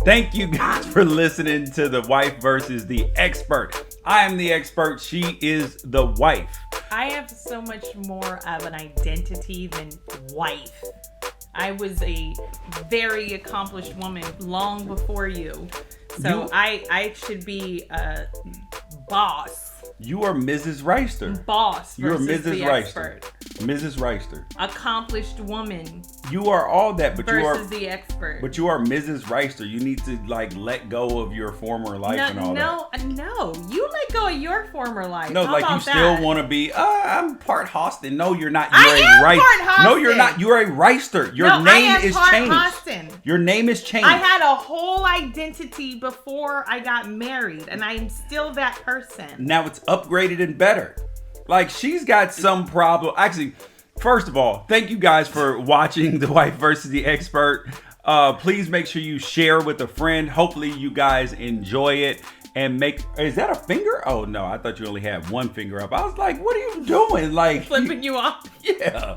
Thank you guys for listening to The Wife versus the Expert. I am the expert. She is the wife. I have so much more of an identity than wife. I was a very accomplished woman long before you. So I should be a boss. You are Mrs. Reister. Boss You're versus Mrs. the Reister. expert. Mrs. Reister. Accomplished woman You are all that, but versus the expert. But you are Mrs. Reister. You need to let go of your former life and all that. No. You let go of your former life. No, How like about you still that? want to be. I'm part Hostin. No, you're not. I am part Hostin. No, you're not. You're a Reister. Your No, name I am is part changed. Hostin. Your name is changed. I had a whole identity before I got married, and I am still that person. Now it's upgraded and better. Like she's got some problem. Actually, first of all, thank you guys for watching The Wife versus the Expert. Please make sure you share with a friend. Hopefully you guys enjoy it. And is that a finger? Oh no, I thought you only had one finger up. I was like, what are you doing? Like Flipping you off. Yeah.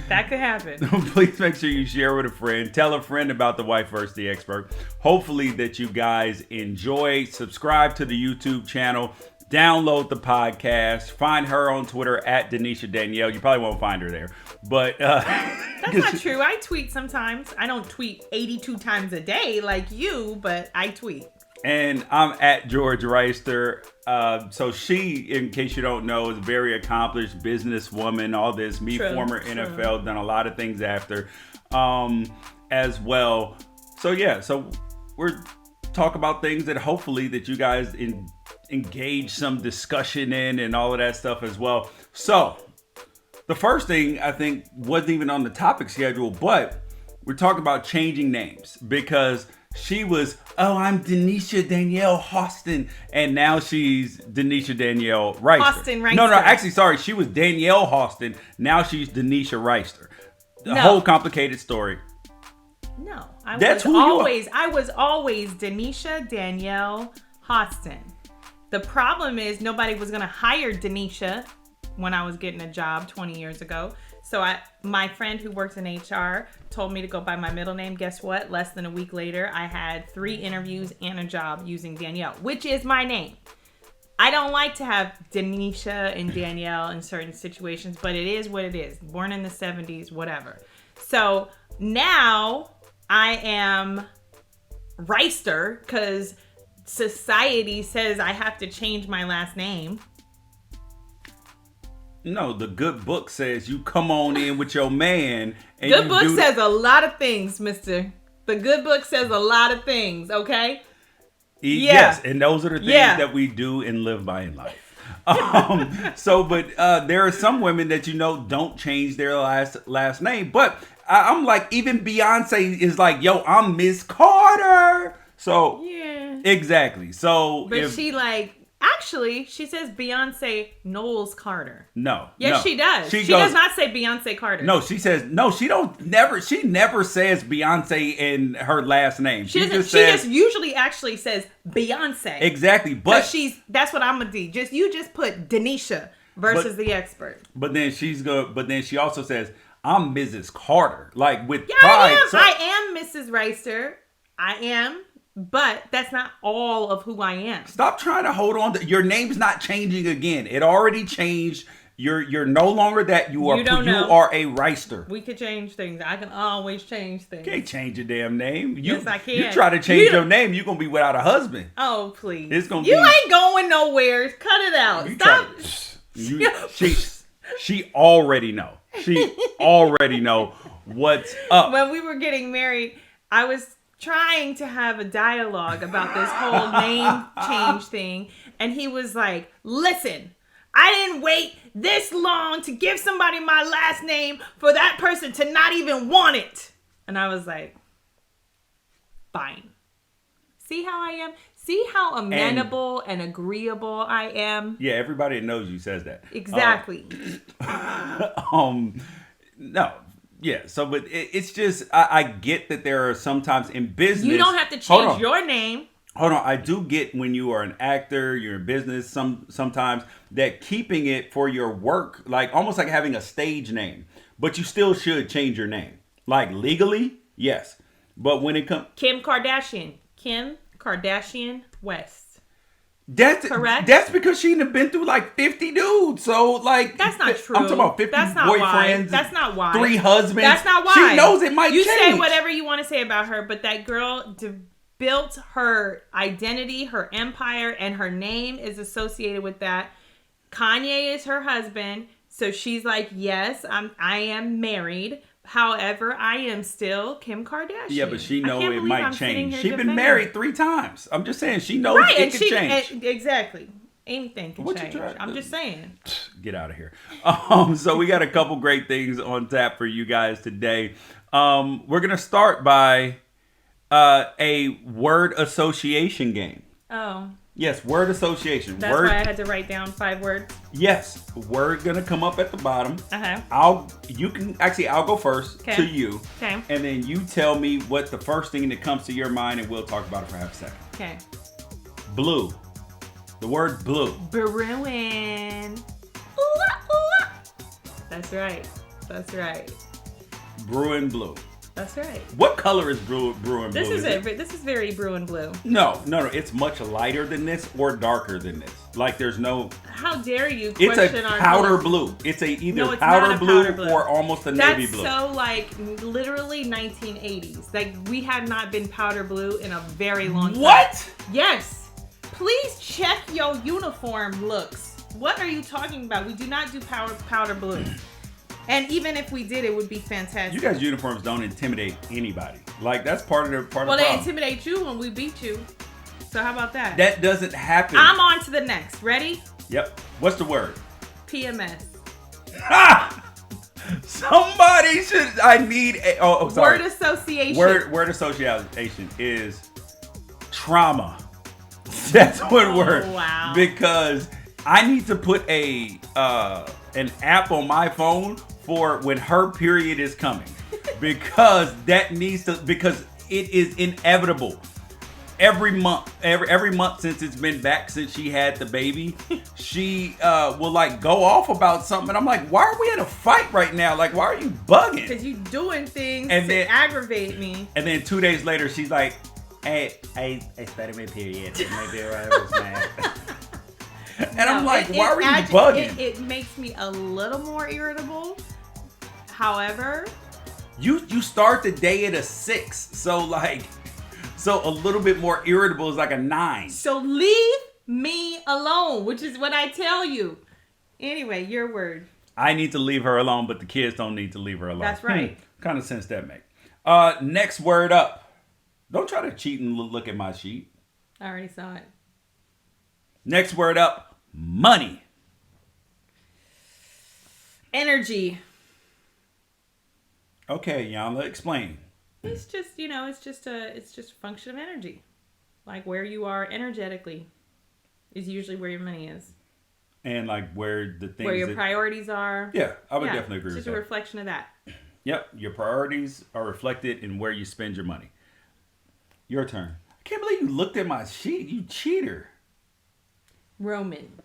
That could happen. Please make sure you share with a friend. Tell a friend about The Wife versus the Expert. Hopefully that you guys enjoy. Subscribe to the YouTube channel. Download the podcast. Find her on Twitter at Danisha Danielle. You probably won't find her there. But that's not true. I tweet sometimes. I don't tweet 82 times a day like you, but I tweet. And I'm at George Reister. So she, in case you don't know, is a very accomplished businesswoman. All this, former NFL, done a lot of things after, as well. So yeah, so we're talk about things that hopefully that you guys engage some discussion in and all of that stuff as well. So the first thing I think wasn't even on the topic schedule, but we're talking about changing names because she was, I'm Danisha Danielle Hostin, and now she's Danisha Danielle Reister. Hostin Reister. No, actually, sorry, she was Danielle Hostin. Now she's Danisha Reister. The whole complicated story. No, I was always Danisha Danielle Hostin. The problem is nobody was gonna hire Danisha when I was getting a job 20 years ago. So my friend who works in HR told me to go by my middle name. Guess what? Less than a week later, I had 3 interviews and a job using Danielle, which is my name. I don't like to have Danisha and Danielle in certain situations, but it is what it is. Born in the 70s, whatever. So now I am Reister because society says I have to change my last name. No, the good book says you come on in with your man. And good book says a lot of things, mister. The good book says a lot of things, okay? Yes, and those are the things that we do and live by in life. But there are some women that don't change their last name. But I'm like, even Beyonce is like, yo, I'm Miss Carter. So, yeah. Exactly. So, but she says Beyonce Knowles Carter. No. Yes, she does. She does not say Beyonce Carter. No, she says, she never says Beyonce in her last name. She just usually actually says Beyonce. Exactly. But that's what I'm going to do. You just put Danisha versus the expert. But then she also says, I'm Mrs. Carter. Like with pride. I am Mrs. Reister. I am. But that's not all of who I am. Stop trying to hold on to your name's not changing again. It already changed. You're no longer that. You are a Reister. We could change things. I can always change things. You can't change your damn name. Yes, I can. You try to change your name, you're gonna be without a husband. Oh please. It's gonna you ain't going nowhere. Cut it out. Stop. She already know. She already know what's up. When we were getting married, I was trying to have a dialogue about this whole name change thing, and he was like, listen, I didn't wait this long to give somebody my last name for that person to not even want it. And I was like, fine. See how I am? See how amenable and agreeable I am? Yeah, everybody that knows you says that. Exactly. No. Yeah, so but it's just I get that there are sometimes in business you don't have to change your name. Hold on, I do get when you are an actor, you're in business. Sometimes that keeping it for your work, like almost like having a stage name, but you still should change your name. Like legally, yes, But when it comes... Kim Kardashian West. That's correct. That's because she done been through like 50 dudes. So like... That's not true. I'm talking about 50 that's not boyfriends. Why. That's not why. 3 husbands. That's not why. She knows it might change. You say whatever you want to say about her, but that girl built her identity, her empire, and her name is associated with that. Kanye is her husband. So she's like, yes, I am married. However, I am still Kim Kardashian. Yeah, but she knows it might change. She's been married 3 times. I'm just saying, she knows it can change. Exactly. Anything can change. I'm just saying. Get out of here. So we got a couple great things on tap for you guys today. We're going to start by a word association game. Oh. Yes, word association. That's why I had to write down 5 words. Yes, word gonna come up at the bottom. Uh-huh. I'll go first to you. Okay. And then you tell me what the first thing that comes to your mind, and we'll talk about it for half a second. Okay. Blue. The word blue. Bruin. That's right. Bruin blue. That's right. What color is Bruin blue? This is very Bruin blue. No. It's much lighter than this or darker than this. Like there's no... How dare you question our... It's a powder blue. It's either powder blue or almost a navy blue. That's so like literally 1980s. Like we had not been powder blue in a very long time. What? Yes. Please check your uniform looks. What are you talking about? We do not do powder blue. And even if we did, it would be fantastic. You guys' uniforms don't intimidate anybody. Like, that's part of the problem. Well, they intimidate you when we beat you. So how about that? That doesn't happen. I'm on to the next. Ready? Yep. What's the word? PMS. Ha! Somebody should... I need a... Oh, sorry. Word association. Word association is trauma. That's one word. Wow. Because I need to put an app on my phone for when her period is coming, because because it is inevitable. Every month since it's been back since she had the baby, she will like go off about something. And I'm like, why are we in a fight right now? Like, why are you bugging? Because you doing things to aggravate me. And then 2 days later, she's like, hey, I started my period. Maybe I was mad. And no, I'm like, why are you bugging? It makes me a little more irritable. However, you start the day at a 6, so a little bit more irritable is like a 9. So leave me alone, which is what I tell you. Anyway, your word. I need to leave her alone, but the kids don't need to leave her alone. That's right. Kind of sense that make. Next word up. Don't try to cheat and look at my sheet. I already saw it. Next word up, money. Energy. Okay, Yana, explain. It's just, it's just a function of energy. Like where you are energetically is usually where your money is. And like where your priorities are. Yeah, I would definitely agree with that. It's just a reflection of that. Yep, your priorities are reflected in where you spend your money. Your turn. I can't believe you looked at my sheet, you cheater. Roman.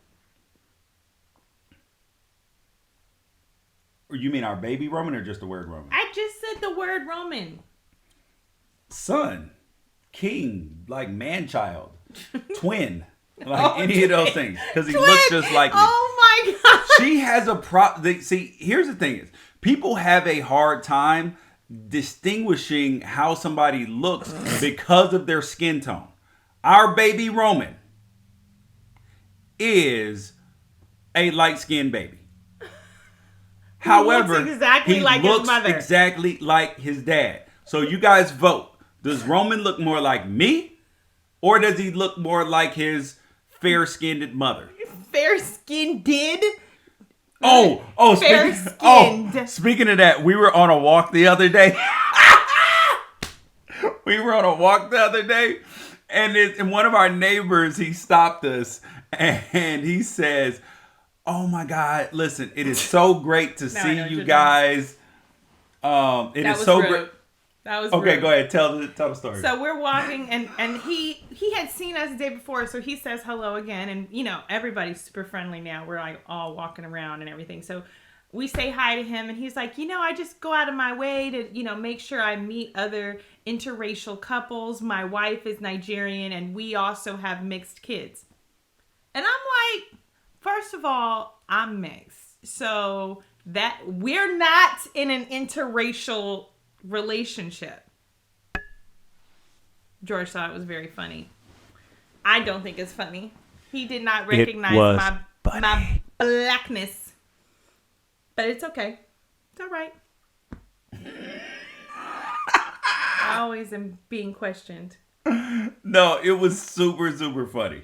Or you mean our baby Roman or just the word Roman? I just said the word Roman. Son, king, like man-child, twin, like any of those things. Because he looks just like me. Oh my God. She has a see, here's the thing is, people have a hard time distinguishing how somebody looks because of their skin tone. Our baby Roman is a light-skinned baby. However, he looks exactly like his dad. So you guys vote. Does Roman look more like me, or does he look more like his fair-skinned mother? Fair-skinned? Fair-skinned. Speaking of that, we were on a walk the other day. And one of our neighbors, he stopped us, and he says, "Oh my God, listen, it is so great to see you guys. It is so great." That was okay. rude. Go ahead, tell the story. So we're walking, and he had seen us the day before, so he says hello again, and everybody's super friendly now. We're like all walking around and everything. So we say hi to him, and he's like, I just go out of my way to, make sure I meet other interracial couples. My wife is Nigerian, and we also have mixed kids. And I'm like, first of all, I'm mixed. So that we're not in an interracial relationship. George thought it was very funny. I don't think it's funny. He did not recognize my blackness. But it's okay. It's all right. I always am being questioned. No, it was super, super funny.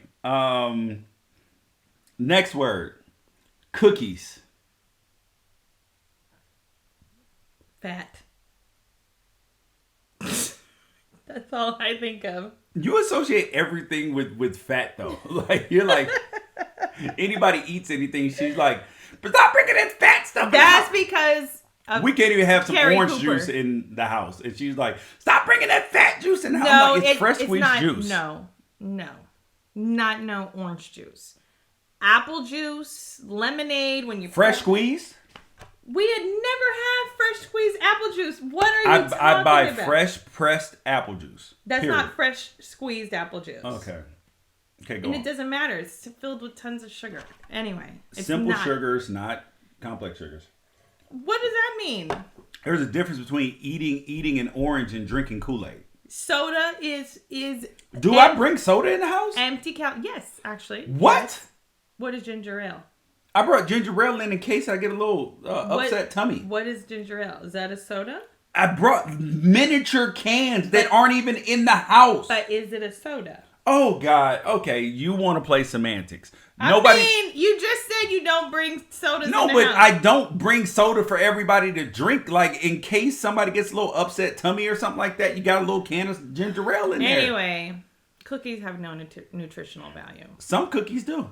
Next word. Cookies. Fat. That's all I think of. You associate everything with fat, though. Like, you're like, anybody eats anything, she's like, but stop bringing that fat stuff. That's because we can't even have some Carrie orange Cooper. juice in the house. And she's like, stop bringing that fat juice in the house. No, Like, it's fresh squeezed juice. No. Not no orange juice. Apple juice, lemonade, when you... Fresh squeeze? We had never had fresh squeezed apple juice. What are you talking about? I buy fresh pressed apple juice. That's not fresh squeezed apple juice. Okay, go and on. it doesn't matter. It's filled with tons of sugar. Anyway. It's simple sugars, not complex sugars. What does that mean? There's a difference between eating an orange and drinking Kool-Aid. Soda is Do I bring soda in the house? Empty count. Yes, actually. What? Yes. What is ginger ale? I brought ginger ale in case I get a little upset tummy. What is ginger ale? Is that a soda? I brought miniature cans that aren't even in the house. But is it a soda? Oh, God. Okay, you want to play semantics. You just said you don't bring sodas in the house. No, but I don't bring soda for everybody to drink. Like, in case somebody gets a little upset tummy or something like that, you got a little can of ginger ale in there. Anyway, cookies have no nutritional value. Some cookies do.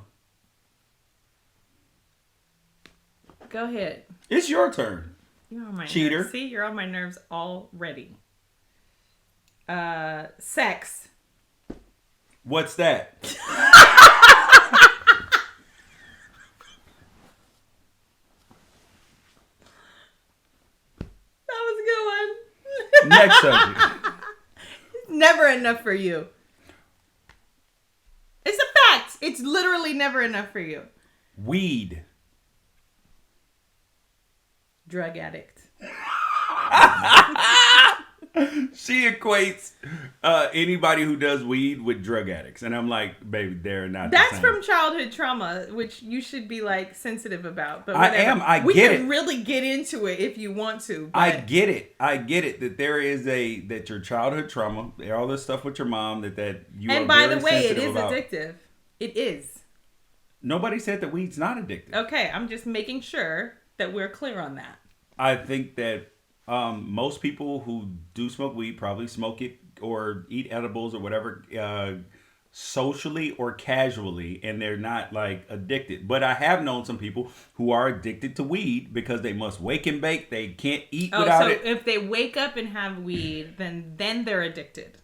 Go ahead. It's your turn. You're on my cheater. Nerves. See, you're on my nerves already. Sex. What's that? That was a good one. Next subject. It's never enough for you. It's a fact. It's literally never enough for you. Weed. Drug addict. She equates anybody who does weed with drug addicts. And I'm like, baby, they're not That's the same. from childhood trauma, which you should be like sensitive about. But whatever. I am. I get it. We can really get into it if you want to. But... I get it. That there is that your childhood trauma, all this stuff with your mom, that you and are by very the way, it is about. addictive. It is. Nobody said that weed's not addictive. Okay, I'm just making sure that we're clear on that. I think that most people who do smoke weed probably smoke it or eat edibles or whatever socially or casually, and they're not like addicted. But I have known some people who are addicted to weed because they must wake and bake. They can't eat without it. So if they wake up and have weed, then they're addicted.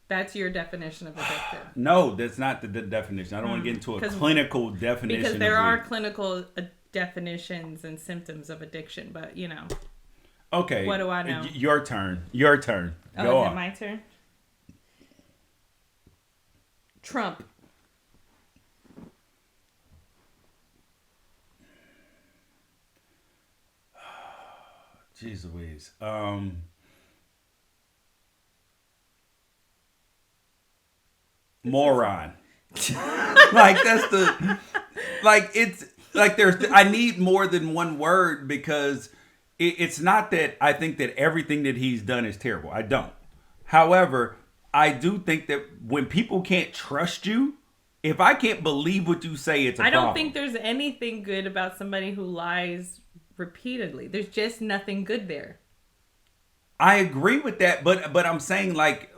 That's your definition of addicted. No, that's not the definition. I don't want to get into a clinical definition. Because there are clinical definitions and symptoms of addiction, but you know. Okay. What do I know? Your turn. Go on. Is it my turn? Trump. Jeez Louise. Moron. Like that's the like it's like I need more than one word because it's not that I think that everything that he's done is terrible. I don't. However, I do think that when people can't trust you, if I can't believe what you say, it's a problem. I don't think there's anything good about somebody who lies repeatedly. There's just nothing good there. I agree with that, but I'm saying like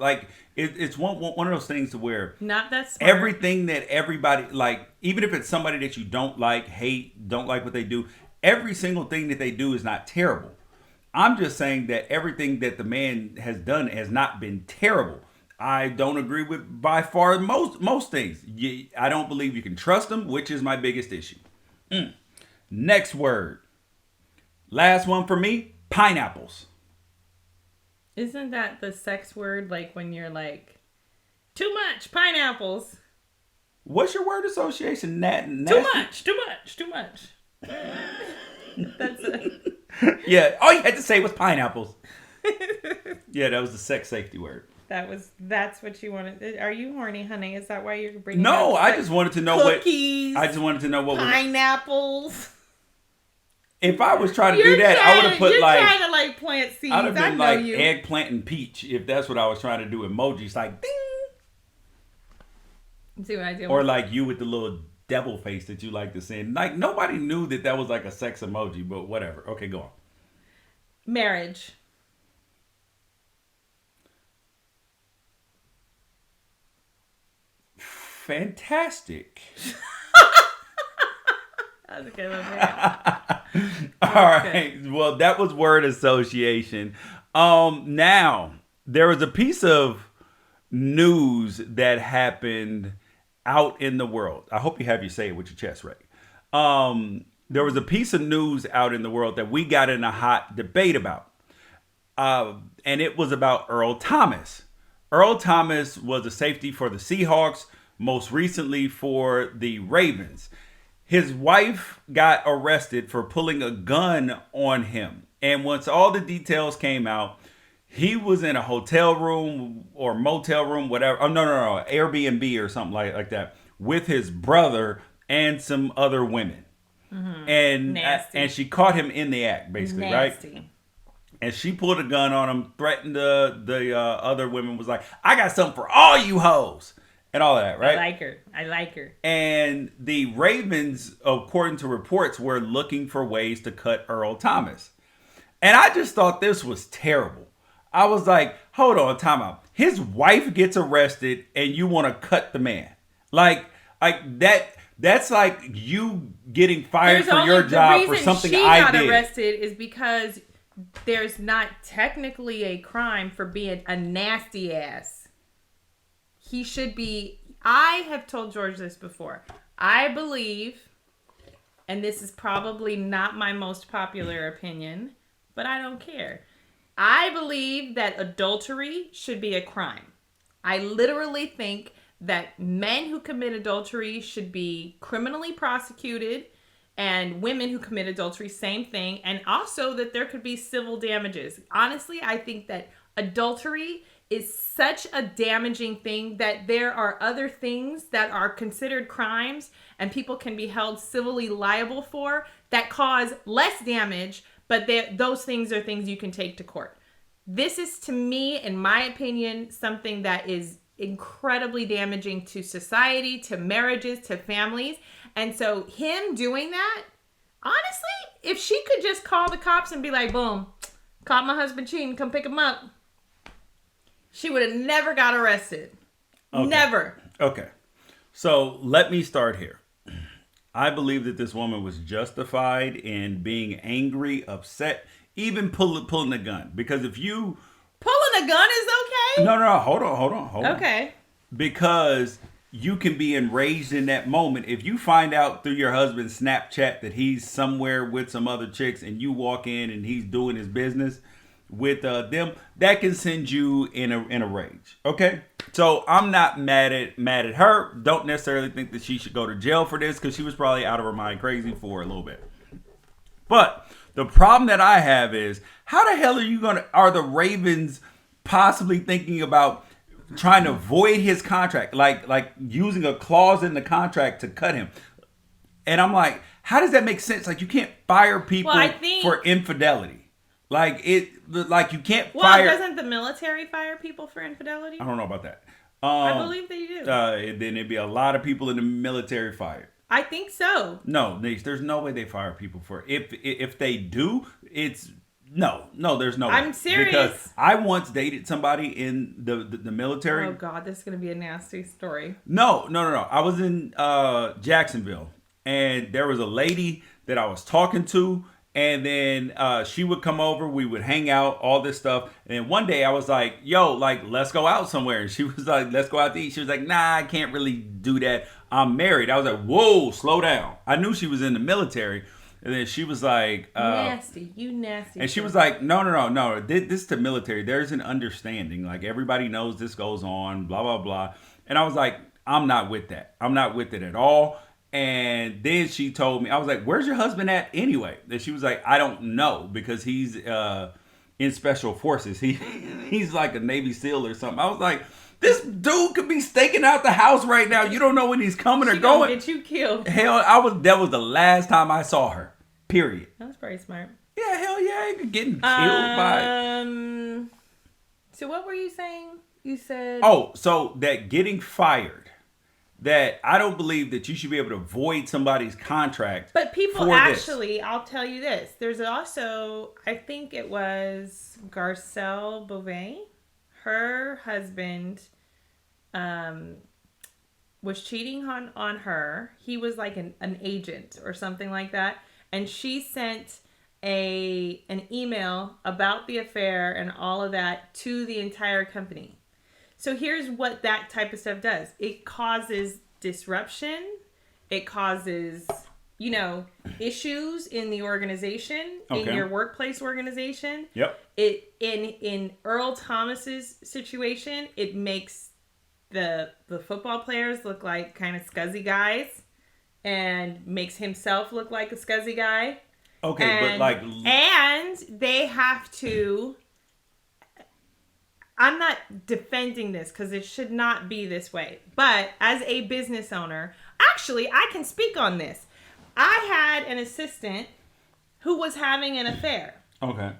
it's one of those things to where not that smart. Everything that everybody like, even if it's somebody that you don't like, hate, don't like what they do, every single thing that they do is not terrible. I'm just saying that everything that the man has done has not been terrible. I don't agree with by far most things. I don't believe you can trust him, which is my biggest issue. Next word, Last one for me, pineapples. Isn't that the sex word? Like when you're like, too much pineapples. What's your word association? Too much. That's it. Yeah, all you had to say was pineapples. Yeah, that was the sex safety word. That's what you wanted. Are you horny, honey? Is that why you're bringing? No, I just wanted to know cookies, I just wanted to know what pineapples. If I was trying to do that, I would have put like trying to like plant seeds. I'd have been like eggplant and peach if that's what I was trying to do. Emojis like ding. See what I do? Or like you with the little devil face that you like to send. Like nobody knew that was like a sex emoji, but whatever. Okay, go on. Marriage. Fantastic. That's a good one. All right. Well, that was word association. Now there was a piece of news that happened out in the world. I hope you have your say it with your chest right. There was a piece of news out in the world that we got in a hot debate about. And it was about Earl Thomas. Earl Thomas was a safety for the Seahawks, most recently for the Ravens. His wife got arrested for pulling a gun on him. And once all the details came out, he was in a hotel room or motel room, whatever. Oh, no, Airbnb or something like that with his brother and some other women. Mm-hmm. And she caught him in the act, basically, right? And she pulled a gun on him, threatened the other women, was like, I got something for all you hoes. And all of that, right? I like her. And the Ravens, according to reports, were looking for ways to cut Earl Thomas. And I just thought this was terrible. I was like, hold on, time out. His wife gets arrested and you want to cut the man. Like that's like you getting fired for your job for something I did. The reason she got arrested is because there's not technically a crime for being a nasty ass. He should be. I have told George this before. I believe, and this is probably not my most popular opinion, but I don't care. I believe that adultery should be a crime. I literally think that men who commit adultery should be criminally prosecuted, and women who commit adultery, same thing. And also that there could be civil damages. Honestly, I think that adultery is such a damaging thing that there are other things that are considered crimes and people can be held civilly liable for that cause less damage, but those things are things you can take to court. This is, to me, in my opinion, something that is incredibly damaging to society, to marriages, to families. And so him doing that, honestly, if she could just call the cops and be like, boom, caught my husband cheating, come pick him up, she would have never got arrested. Okay. Never. Okay. So let me start here. I believe that this woman was justified in being angry, upset, even pulling a gun. Because if you... Pulling a gun is okay? No. Hold on. Okay. Because you can be enraged in that moment. If you find out through your husband's Snapchat that he's somewhere with some other chicks and you walk in and he's doing his business with them, that can send you in a rage. Okay, so I'm not mad at her. Don't necessarily think that she should go to jail for this because she was probably out of her mind crazy for a little bit. But the problem that I have is, how the hell are the Ravens possibly thinking about trying to void his contract, like using a clause in the contract to cut him? And I'm like, how does that make sense? Like, you can't fire people for infidelity. Like you can't fire. Well, doesn't the military fire people for infidelity? I don't know about that. I believe they do. Then there'd be a lot of people in the military fired. I think so. No, there's no way they fire people for it. If they do, it's no, there's no way. I'm serious. Because I once dated somebody in the military. Oh God, this is gonna be a nasty story. No. I was in Jacksonville, and there was a lady that I was talking to. And then she would come over, we would hang out, all this stuff. And then one day I was like, yo, like, let's go out somewhere. And she was like, let's go out to eat. She was like, nah, I can't really do that. I'm married. I was like, whoa, slow down. I knew she was in the military. And then she was like, nasty. And she was like, no. This is the military. There's an understanding. Like, everybody knows this goes on, blah, blah, blah. And I was like, I'm not with that. I'm not with it at all. And then she told me, I was like, where's your husband at anyway? And she was like, I don't know, because he's in special forces. He's like a Navy SEAL or something. I was like, this dude could be staking out the house right now. You don't know when he's coming or going. Get you killed. Hell, that was the last time I saw her. Period. That was pretty smart. Yeah, hell yeah, I ain't getting killed by. So what were you saying? You said. Oh, so that getting fired. That I don't believe that you should be able to void somebody's contract. But people actually, I'll tell you this. There's also, I think it was Garcelle Beauvais. Her husband was cheating on her. He was like an agent or something like that. And she sent an email about the affair and all of that to the entire company. So here's what that type of stuff does. It causes disruption. It causes, issues in the organization, in your workplace organization. Yep. In Earl Thomas's situation, it makes the football players look like kind of scuzzy guys and makes himself look like a scuzzy guy. Okay, and they have to... I'm not defending this because it should not be this way. But as a business owner, actually, I can speak on this. I had an assistant who was having an affair. Okay.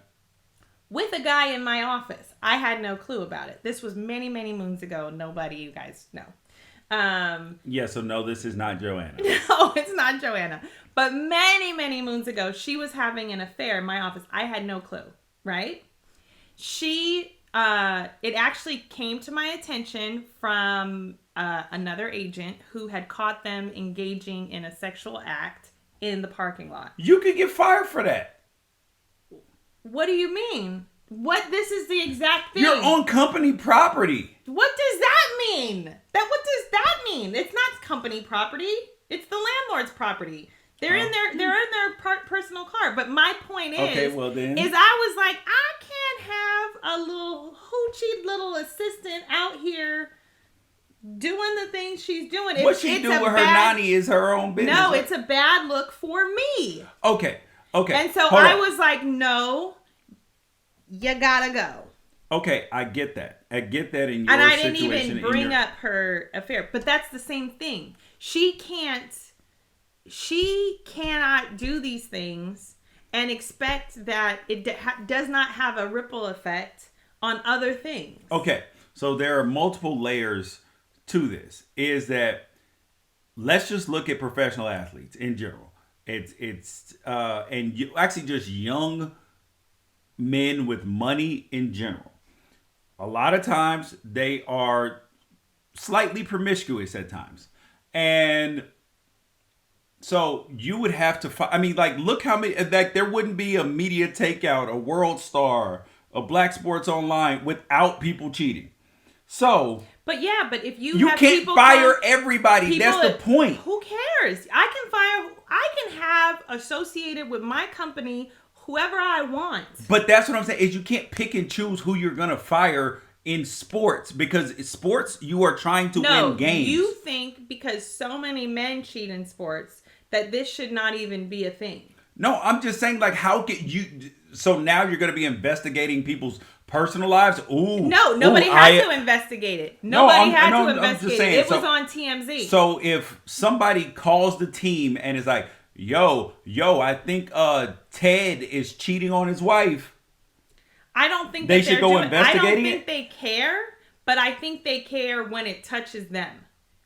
With a guy in my office. I had no clue about it. This was many, many moons ago. Nobody, you guys know. So no, this is not Joanna. No, it's not Joanna. But many, many moons ago, she was having an affair in my office. I had no clue, right? It actually came to my attention from another agent who had caught them engaging in a sexual act in the parking lot. You could get fired for that. What do you mean? This is the exact thing. You're on company property. What does that mean? What does that mean? It's not company property. It's the landlord's property. They're in their personal car. But my point is, I was like, I can't have a little hoochie little assistant out here doing the things she's doing. What she do with her nanny is her own business. No, it's a bad look for me. Okay. And so I was like, no, you gotta go. Okay, I get that. In your situation. And I didn't even bring up her affair. But that's the same thing. She cannot do these things and expect that it does not have a ripple effect on other things. Okay, so there are multiple layers to this. Is that, let's just look at professional athletes in general. And actually just young men with money in general. A lot of times they are slightly promiscuous at times. And so you would have to look how many, there wouldn't be a Media Takeout, a World Star, a Black Sports Online without people cheating. So, but if you can't fire everybody. That's the point. Who cares? I can have associated with my company whoever I want. But that's what I'm saying, is you can't pick and choose who you're going to fire in sports, because sports, you are trying to win games. You think because so many men cheat in sports that this should not even be a thing. No, I'm just saying, how can you... So now you're going to be investigating people's personal lives? Ooh. No, nobody had to investigate it. Nobody had to investigate it. It was on TMZ. So if somebody calls the team and is like, yo, I think Ted is cheating on his wife. I don't think they should go investigating it. I don't think they care, but I think they care when it touches them.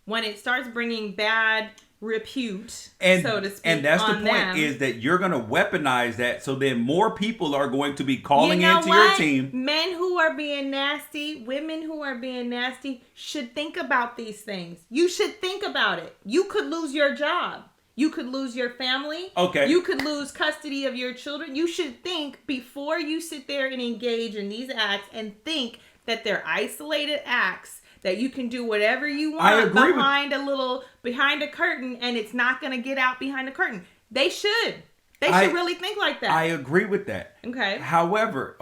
When it starts bringing bad repute, so to speak, and that's on the point, them. Is that you're going to weaponize that, so then more people are going to be calling into your team. Men who are being nasty, women who are being nasty should think about these things. You should think about it. You could lose your job. You could lose your family. Okay. You could lose custody of your children. You should think before you sit there and engage in these acts, and think that they're isolated acts, that you can do whatever you want behind a curtain, and it's not going to get out behind the curtain. They should. They should really think like that. I agree with that. Okay. However,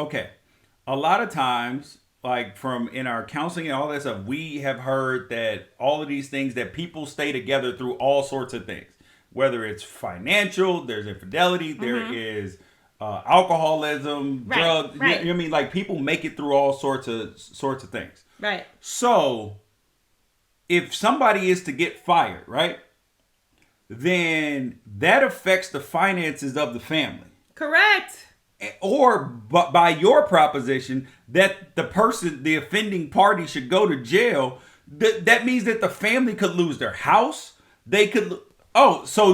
a lot of times, like from in our counseling and all that stuff, we have heard that all of these things that people stay together through all sorts of things. Whether it's financial, there's infidelity, there is alcoholism, drugs. Right. You know what I mean? Like people make it through all sorts of things. Right. So if somebody is to get fired, right, then that affects the finances of the family. Correct. Or by your proposition that the offending party should go to jail, that means that the family could lose their house. They could. So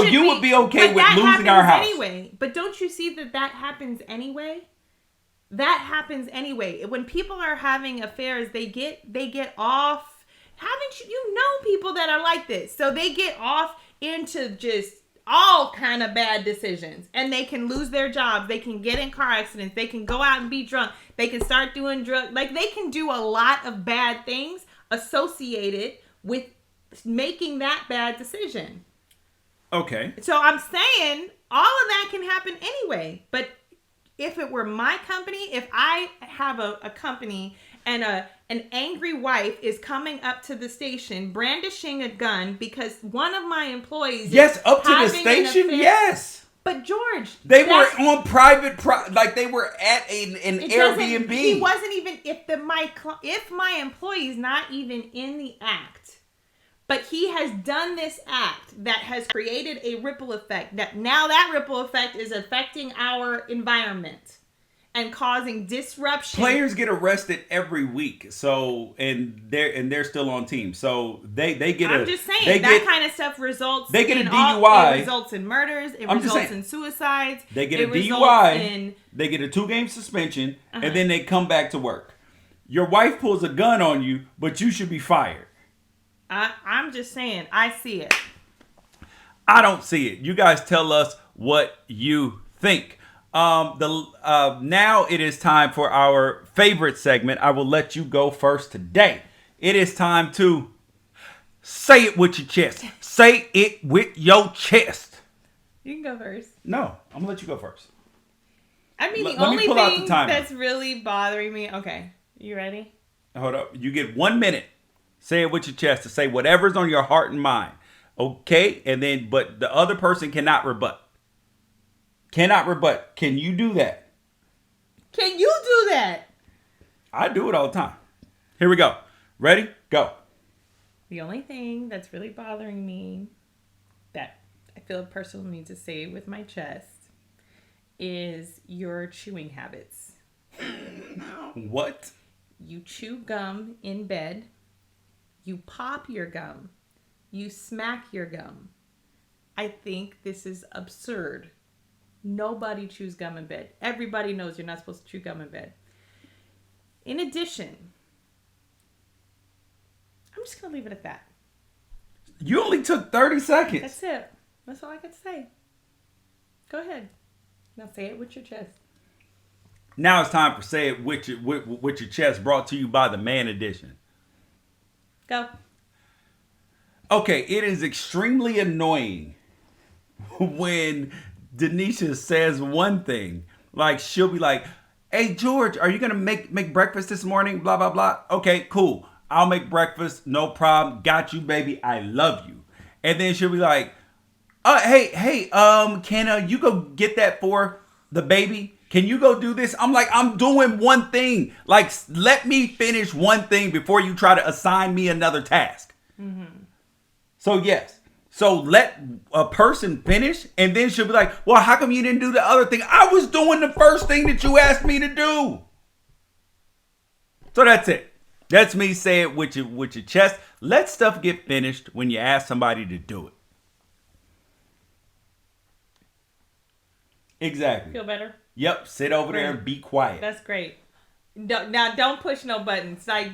you would be okay with losing our house anyway. But don't you see that happens anyway? That happens anyway. When people are having affairs, they get off. Haven't you know people that are like this? So they get off into just all kind of bad decisions, and they can lose their jobs. They can get in car accidents. They can go out and be drunk. They can start doing drugs. Like they can do a lot of bad things associated with making that bad decision. Okay. So I'm saying all of that can happen anyway. But if it were my company, if I have a company and an angry wife is coming up to the station brandishing a gun because one of my employees is up to the station, yes. But George, they were on private, like they were at an Airbnb. He wasn't even if my employee is not even in the act. But he has done this act that has created a ripple effect. That ripple effect is affecting our environment and causing disruption. Players get arrested every week, and they're still on team. So they get. I'm just saying kind of stuff results. They get a DUI. It results in murders. It results in suicides. They get a DUI. They get a 2-game suspension, and then they come back to work. Your wife pulls a gun on you, but you should be fired. I'm just saying, I see it. I don't see it. You guys tell us what you think. Now it is time for our favorite segment. I will let you go first today. It is time to say it with your chest. Say it with your chest. You can go first. No, I'm going to let you go first. I mean, the only thing that's really bothering me. Okay, you ready? Hold up. You get 1 minute. Say it with your chest to say whatever's on your heart and mind. Okay? And then, but the other person cannot rebut. Cannot rebut. Can you do that? Can you do that? I do it all the time. Here we go. Ready? Go. The only thing that's really bothering me that I feel a person needs to say with my chest is your chewing habits. What? You chew gum in bed. You pop your gum. You smack your gum. I think this is absurd. Nobody chews gum in bed. Everybody knows you're not supposed to chew gum in bed. In addition, I'm just going to leave it at that. You only took 30 seconds. That's it. That's all I got to say. Go ahead. Now say it with your chest. Now it's time for Say It with your chest, brought to you by the Man Edition. Go. Okay, it is extremely annoying when Danisha says one thing. Like, she'll be like, hey, George, are you going to make breakfast this morning? Blah, blah, blah. Okay, cool. I'll make breakfast. No problem. Got you, baby. I love you. And then she'll be like, hey, can you go get that for the baby? Can you go do this? I'm like, I'm doing one thing. Like, let me finish one thing before you try to assign me another task. Mm-hmm. So, yes. So, let a person finish, and then she'll be like, well, how come you didn't do the other thing? I was doing the first thing that you asked me to do. So, that's it. That's me. Say it with your chest. Let stuff get finished when you ask somebody to do it. Exactly. Feel better? Yep, sit over there and be quiet. That's great. Now, don't push no buttons. Like,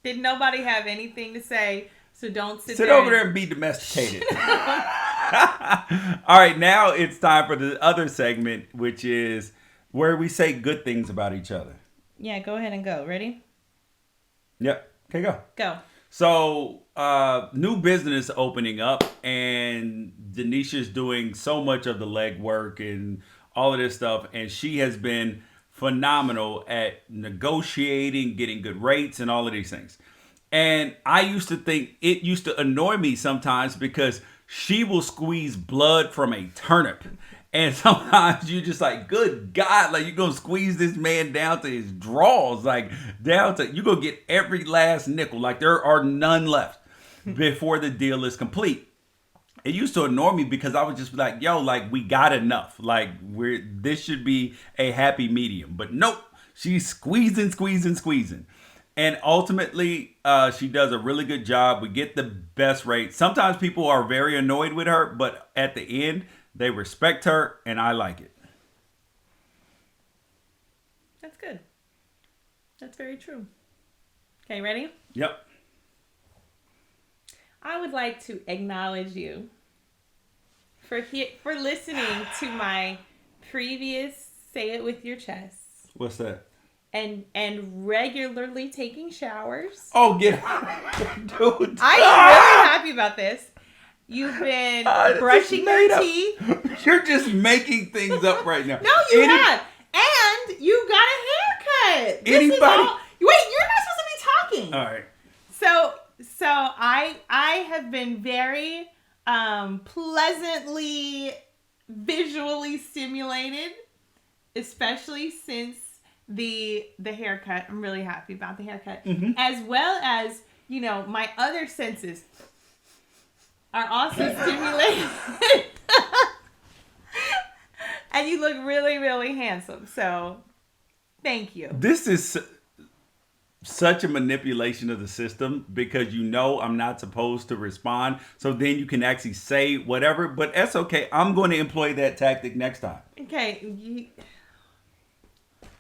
did nobody have anything to say? So don't sit over there and be domesticated. All right, now it's time for the other segment, which is where we say good things about each other. Yeah, go ahead and go. Ready? Yep. Okay, go. Go. So, new business opening up, and Danisha's doing so much of the legwork and all of this stuff, and she has been phenomenal at negotiating, getting good rates, and all of these things. And I used to think it used to annoy me sometimes because she will squeeze blood from a turnip. And sometimes you're just like, good God, like you're going to squeeze this man down to his drawers, like down to, you're going to get every last nickel. Like there are none left before the deal is complete. It used to annoy me because I would just be like, yo, like we got enough. Like this should be a happy medium. But nope, she's squeezing. And ultimately, she does a really good job. We get the best rate. Sometimes people are very annoyed with her, but at the end, they respect her, and I like it. That's good. That's very true. Okay, ready? Yep. I would like to acknowledge you for listening to my previous Say It With Your Chest. What's that? And regularly taking showers. Oh, get dude. I am really happy about this. You've been brushing your teeth. You're just making things up right now. No, you have. And you got a haircut. Wait, you're not supposed to be talking. All right. So I have been very pleasantly visually stimulated, especially since the haircut. I'm really happy about the haircut. Mm-hmm. As well as, my other senses are also stimulated. And you look really, really handsome. So, thank you. This is such a manipulation of the system because I'm not supposed to respond. So then you can actually say whatever. But that's okay. I'm going to employ that tactic next time. Okay.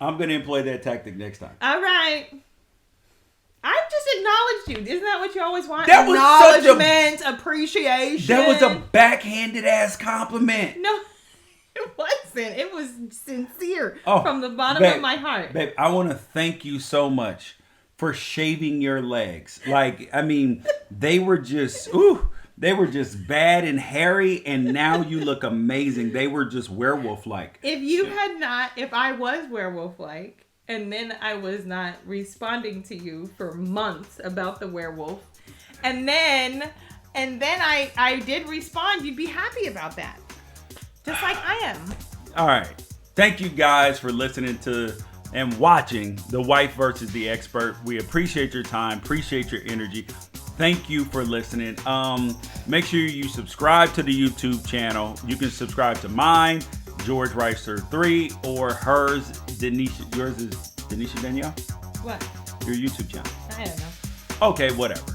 I'm going to employ that tactic next time. All right. I've just acknowledged you. Isn't that what you always want? That was acknowledgement, appreciation. That was a backhanded ass compliment. No, it wasn't. It was sincere from the bottom of my heart. Babe, I want to thank you so much for shaving your legs. Like, I mean, they were just bad and hairy, and now you look amazing. They were just werewolf-like. If I was werewolf-like, and then I was not responding to you for months about the werewolf, and then I did respond, you'd be happy about that. Just like I am. All right. Thank you guys for listening to and watching The Wife versus the Expert. We appreciate your time, appreciate your energy. Thank you for listening. Make sure you subscribe to the YouTube channel. You can subscribe to mine, George Reister 3, or hers, Danisha. Yours is Danisha Danielle? What? Your YouTube channel. I don't know. Okay, whatever.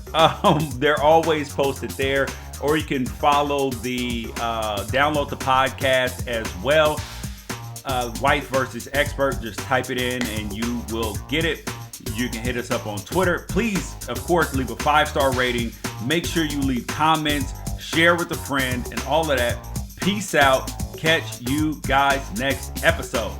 They're always posted there, or you can follow download the podcast as well. Wife versus Expert. Just type it in and you will get it. You can hit us up on Twitter. Please, of course, leave a 5-star rating. Make sure you leave comments, share with a friend, and all of that. Peace out. Catch you guys next episode.